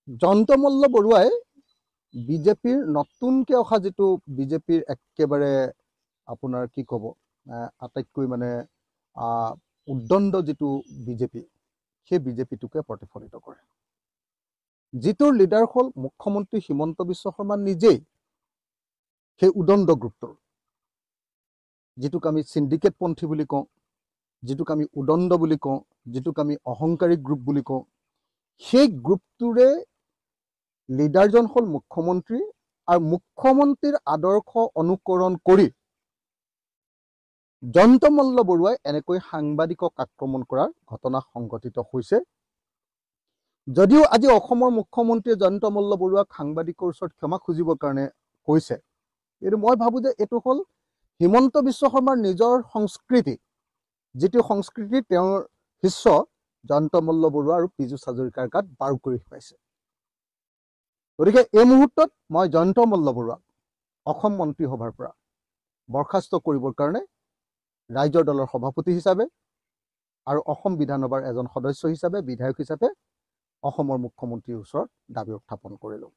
জয়ন্তমল্ল বৰুৱাই বিজেপিৰ নতুনকে অহা যেটো বিজেপিৰ একেবাৰে আপোনাৰ কি কব আটাইতকৈ মানে উদ্দণ্ড যেটো বিজেপি সেই বিজেপিটোকে প্ৰতিফলিত কৰে যিটোৰ লিডাৰ হল মুখ্যমন্ত্ৰী হিমন্ত বিশ্ব শৰ্মা নিজেই সেই উদণ্ড গ্ৰুপটোৰ যেটোক আমি সিন্ডিকেট পন্থী বুলি কওঁ যেটোক আমি উদণ্ড বুলি কওঁ যেটোক আমি অহংকাৰী গ্ৰুপ বুলি কওঁ সেই গ্ৰুপটোৰে লিডাৰজন হল মুখ্যমন্ত্ৰী আৰু মুখ্যমন্ত্ৰীৰ আদৰ্শ অনুকৰণ কৰি জয়ন্তমল্ল বৰুৱাই এনেকৈ সাংবাদিকক আক্ৰমণ কৰাৰ ঘটনা সংঘটিত হৈছে যদিও আজি অসমৰ মুখ্যমন্ত্ৰীয়ে জয়ন্তমল্ল বৰুৱাক সাংবাদিকৰ ওচৰত ক্ষমা খুজিবৰ কাৰণে কৈছে কিন্তু মই ভাবো যে এটো হল হিমন্ত বিশ্ব শৰ্মাৰ নিজৰ সংস্কৃতি যেটো সংস্কৃতি তেওঁৰ শিষ্য জয়ন্তমল্ল বৰুৱা আৰু পীযুষ হাজৰিকাৰ গাত বাৰ কৰি পাইছে গতিকে এই মুহূৰ্তত মই জয়ন্তমল্ল বৰুৱাক অসম মন্ত্ৰীসভাৰ পৰা বৰখাস্ত কৰিবৰ কাৰণে ৰাজ্যৰ দলৰ সভাপতি হিচাপে আৰু অসম বিধানসভাৰ এজন সদস্য হিচাপে বিধায়ক হিচাপে অসমৰ মুখ্যমন্ত্ৰীৰ ওচৰত দাবী উত্থাপন কৰিলো